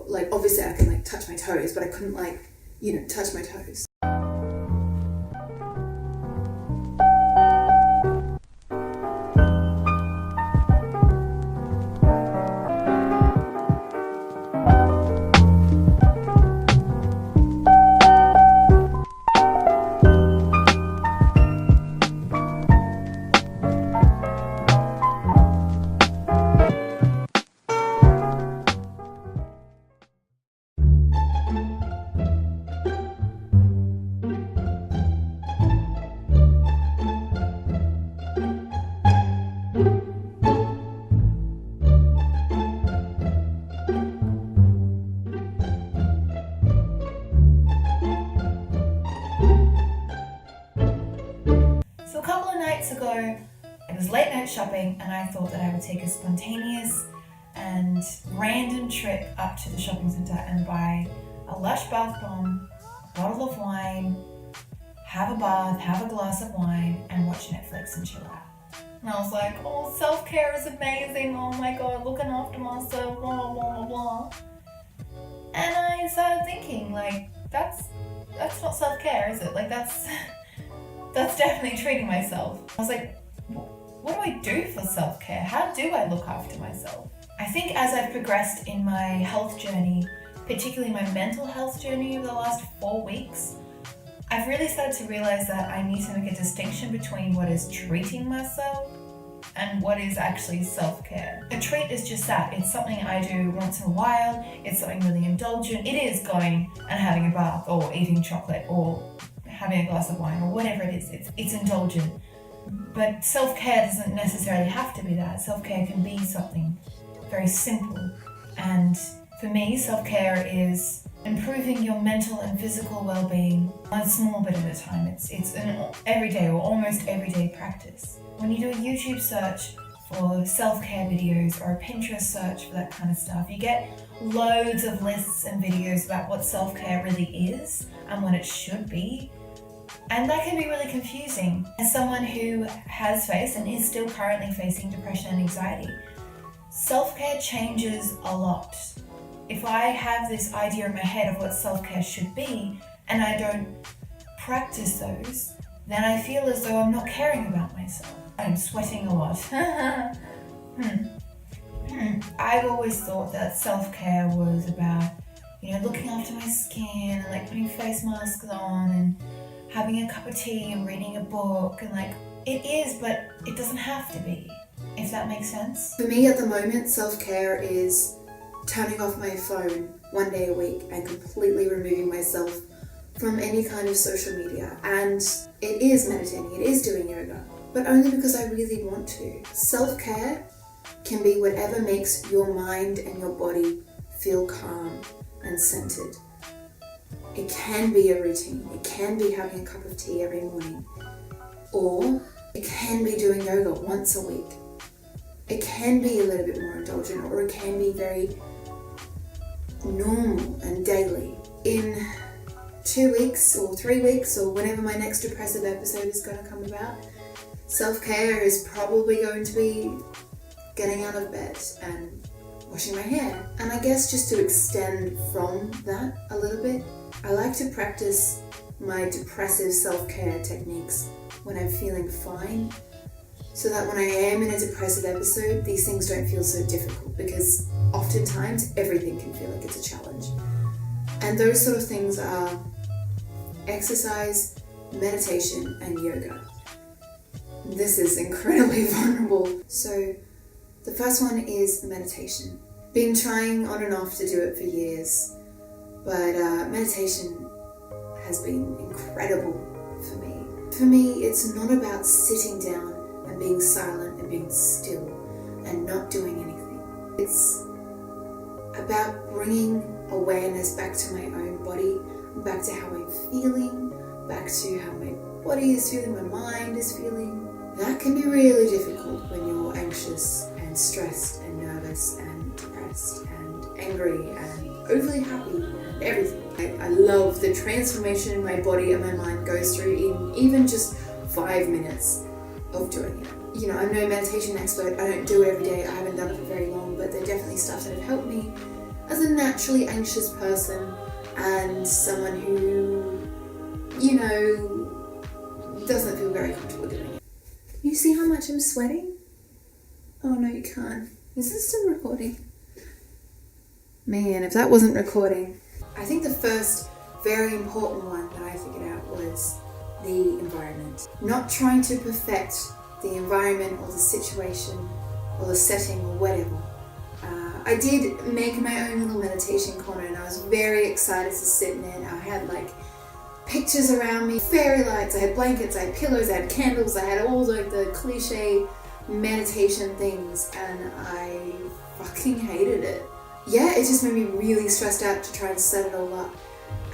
Like, obviously I can like touch my toes, but I couldn't like, touch my toes. Ago, it was late night shopping and I thought that I would take a spontaneous and random trip up to the shopping centre and buy a Lush bath bomb, a bottle of wine, have a bath, have a glass of wine and watch Netflix and chill out. And I was like, oh, self-care is amazing, oh my god, looking after myself, blah blah blah. And I started thinking, like, that's not self-care, is it? Like, that's definitely treating myself. I was like, what do I do for self-care? How do I look after myself? I think as I've progressed in my health journey, particularly my mental health journey over the last 4 weeks, I've really started to realize that I need to make a distinction between what is treating myself and what is actually self-care. A treat is just that. It's something I do once in a while. It's something really indulgent. It is going and having a bath or eating chocolate or having a glass of wine or whatever it is. It's indulgent. But self-care doesn't necessarily have to be that. Self-care can be something very simple. And for me, self-care is improving your mental and physical well-being one small bit at a time. It's an everyday or almost everyday practice. When you do a YouTube search for self-care videos or a Pinterest search for that kind of stuff, you get loads of lists and videos about what self-care really is and what it should be. And that can be really confusing. As someone who has faced and is still currently facing depression and anxiety, self-care changes a lot. If I have this idea in my head of what self-care should be and I don't practice those, then I feel as though I'm not caring about myself. I'm sweating a lot. I've always thought that self-care was about, looking after my skin and like putting face masks on and having a cup of tea and reading a book, and like, it is, but it doesn't have to be, if that makes sense. For me at the moment, self-care is turning off my phone 1 day a week and completely removing myself from any kind of social media. And it is meditating, it is doing yoga, but only because I really want to. Self-care can be whatever makes your mind and your body feel calm and centered. It can be a routine, it can be having a cup of tea every morning, or it can be doing yoga once a week. It can be a little bit more indulgent, or it can be very normal and daily. In 2 weeks or 3 weeks or whenever my next depressive episode is going to come about, self-care is probably going to be getting out of bed and washing my hair. And I guess just to extend from that a little bit, I like to practice my depressive self-care techniques when I'm feeling fine, so that when I am in a depressive episode, these things don't feel so difficult, because oftentimes everything can feel like it's a challenge. And those sort of things are exercise, meditation, and yoga. This is incredibly vulnerable. So the first one is meditation. Been trying on and off to do it for years, but meditation has been incredible for me. For me, it's not about sitting down and being silent and being still and not doing anything. It's about bringing awareness back to my own body, back to how I'm feeling, back to how my body is feeling, my mind is feeling. That can be really difficult when you're anxious and stressed and nervous and depressed and angry and overly happy and everything. I love the transformation my body and my mind goes through in even just 5 minutes of doing it. I'm no meditation expert, I don't do it every day, I haven't done it for very long, but they're definitely stuff that have helped me. as a naturally anxious person and someone who, doesn't feel very comfortable doing it. You see how much I'm sweating? Oh no, you can't. Is this still recording? Man, if that wasn't recording. I think the first very important one that I figured out was the environment. Not trying to perfect the environment or the situation or the setting or whatever. I did make my own little meditation corner and I was very excited to sit in it. I had pictures around me, fairy lights, I had blankets, I had pillows, I had candles, I had all the cliche meditation things, and I fucking hated it. Yeah, it just made me really stressed out to try and set it all up.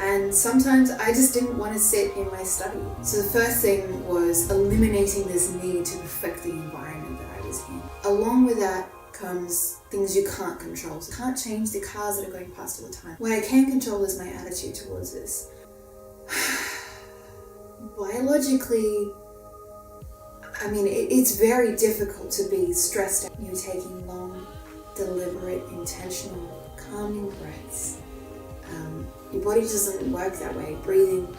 And sometimes I just didn't want to sit in my study. So the first thing was eliminating this need to perfect the environment that I was in. Along with that comes things you can't control. So I can't change the cars that are going past all the time. What I can control is my attitude towards this. Biologically, it's very difficult to be stressed out. You're taking long, deliberate, intentional, calming breaths. Your body doesn't work that way. Breathing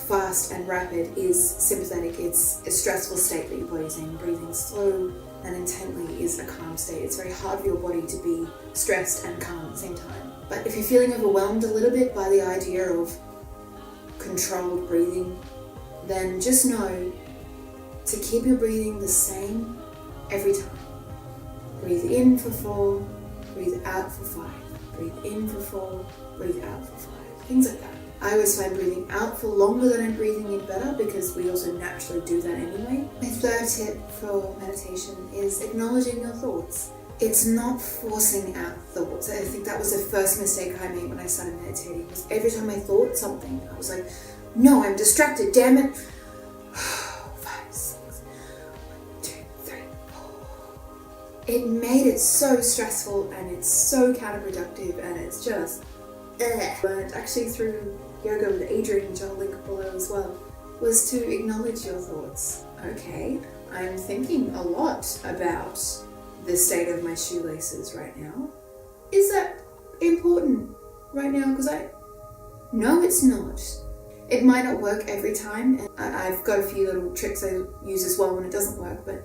fast and rapid is sympathetic. It's a stressful state that your body's in. Breathing slow and intently is a calm state. It's very hard for your body to be stressed and calm at the same time. But if you're feeling overwhelmed a little bit by the idea of controlled breathing, then just know to keep your breathing the same every time. Breathe in for 4, breathe out for 5. Breathe in for 4, breathe out for 5. Things like that. I always find breathing out for longer than I'm breathing in better because we also naturally do that anyway. My third tip for meditation is acknowledging your thoughts. It's not forcing out thoughts. I think that was the first mistake I made when I started meditating. Was every time I thought something, I was like, no, I'm distracted, damn it. 5, 6, 1, 2, 3, 4. It made it so stressful and it's so counterproductive and it's just learned actually through yoga with Adrian, which I'll link below as well, was to acknowledge your thoughts. Okay, I'm thinking a lot about the state of my shoelaces right now. Is that important right now? No, it's not. It might not work every time, and I've got a few little tricks I use as well when it doesn't work, but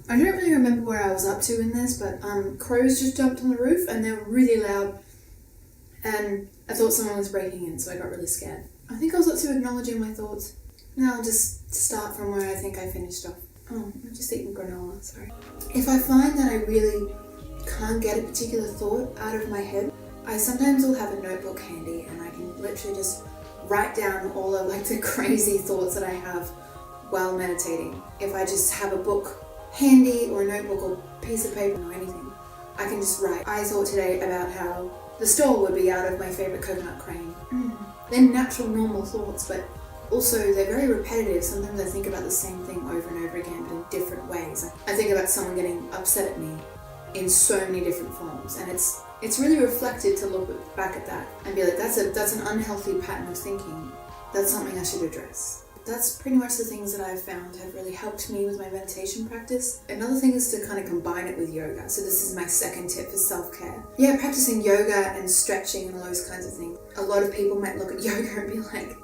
I don't really remember where I was up to in this, but crows just jumped on the roof and they were really loud and I thought someone was breaking in, so I got really scared. I think I was up to acknowledging my thoughts. Now I'll just start from where I think I finished off. Oh, I'm just eating granola, sorry. If I find that I really can't get a particular thought out of my head, I sometimes will have a notebook handy and I can literally just write down all of the crazy thoughts that I have while meditating. If I just have a book handy or a notebook or piece of paper or anything, I can just write. I thought today about how the store would be out of my favourite coconut cream. They're natural, normal thoughts, but also they're very repetitive. Sometimes I think about the same thing over and over again, but in different ways. I think about someone getting upset at me in so many different forms, and it's really reflective to look back at that and be like, that's an unhealthy pattern of thinking. That's something I should address. That's pretty much the things that I've found have really helped me with my meditation practice. Another thing is to kind of combine it with yoga. So this is my second tip for self-care. Yeah, practicing yoga and stretching and all those kinds of things. A lot of people might look at yoga and be like,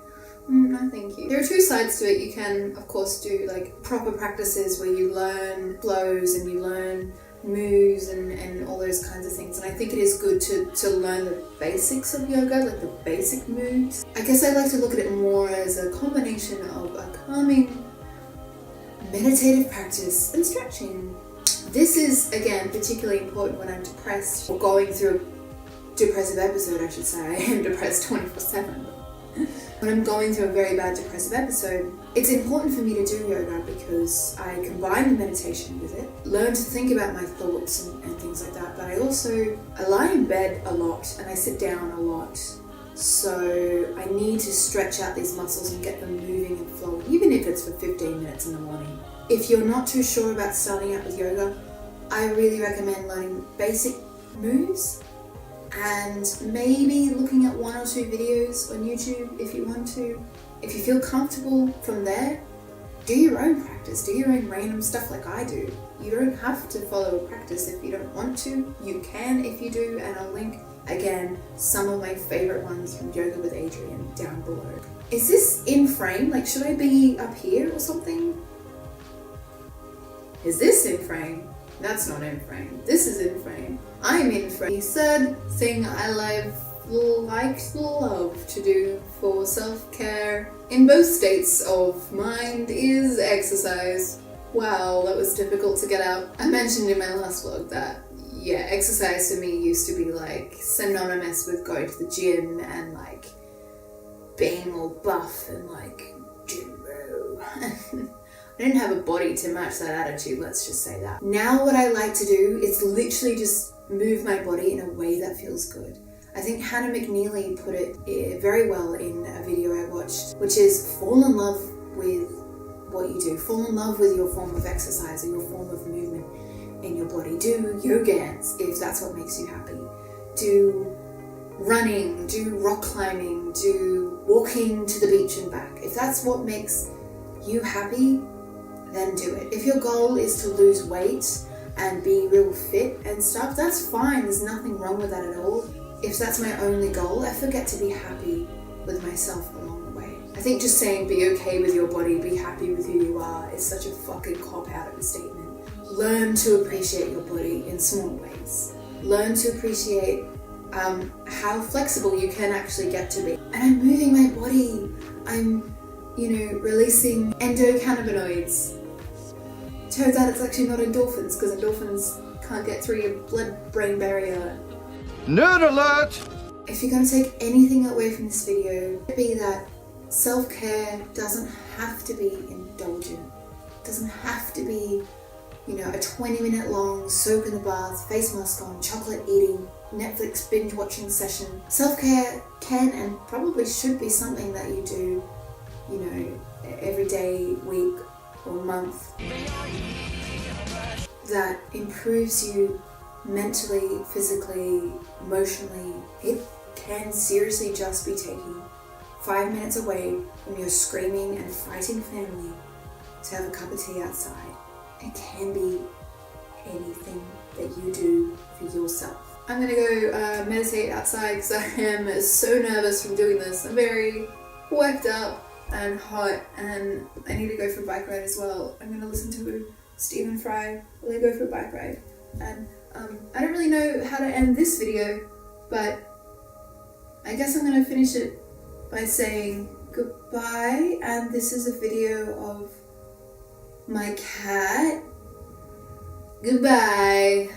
no thank you. There are two sides to it. You can, of course, do proper practices where you learn flows and you learn moves and all those kinds of things, and I think it is good to learn the basics of yoga, the basic moves. I guess I like to look at it more as a combination of a calming meditative practice and stretching. This is, again, particularly important when I'm depressed or going through a depressive episode, I should say. I am depressed 24/7. When I'm going through a very bad depressive episode, it's important for me to do yoga because I combine the meditation with it, learn to think about my thoughts and things like that, but I lie in bed a lot and I sit down a lot. So I need to stretch out these muscles and get them moving and flowing, even if it's for 15 minutes in the morning. If you're not too sure about starting out with yoga, I really recommend learning basic moves and maybe looking at 1 or 2 videos on YouTube if you want to. If you feel comfortable from there, do your own practice, do your own random stuff like I do. You don't have to follow a practice if you don't want to. You can if you do, and I'll link, again, some of my favorite ones from Yoga with Adriene down below. Is this in frame? Like, should I be up here or something? Is this in frame? That's not in frame. This is in frame. I'm in frame. The third thing I like to love to do for self-care in both states of mind is exercise. Wow, that was difficult to get out. I mentioned in my last vlog that, yeah, exercise for me used to be like synonymous with going to the gym and like being all buff and like gym-bro. I didn't have a body to match that attitude, let's just say that. Now what I like to do is literally just move my body in a way that feels good. I think Hannah McNeely put it very well in a video I watched, which is fall in love with what you do. Fall in love with your form of exercise or your form of movement in your body. Do yoga if that's what makes you happy. Do running, do rock climbing, do walking to the beach and back. If that's what makes you happy, then do it. If your goal is to lose weight and be real fit and stuff, that's fine. There's nothing wrong with that at all. If that's my only goal, I forget to be happy with myself along the way. I think just saying be okay with your body, be happy with who you are is such a fucking cop-out of a statement. Learn to appreciate your body in small ways. Learn to appreciate how flexible you can actually get to be. And I'm moving my body. I'm, releasing endocannabinoids. Turns out it's actually not endorphins, because endorphins can't get through your blood-brain barrier. Nerd alert! If you're going to take anything away from this video, it'd be that self-care doesn't have to be indulgent. It doesn't have to be, a 20-minute long soak in the bath, face mask on, chocolate eating, Netflix binge watching session. Self-care can and probably should be something that you do, every day, week, or month, that improves you mentally, physically, emotionally. It can seriously just be taking 5 minutes away from your screaming and fighting family to have a cup of tea outside. It can be anything that you do for yourself. I'm gonna go meditate outside because I am so nervous from doing this. I'm very worked up and hot, and I need to go for a bike ride as well. I'm gonna listen to Stephen Fry while I go for a bike ride. And I don't really know how to end this video, but I guess I'm gonna finish it by saying goodbye. And this is a video of my cat. Goodbye.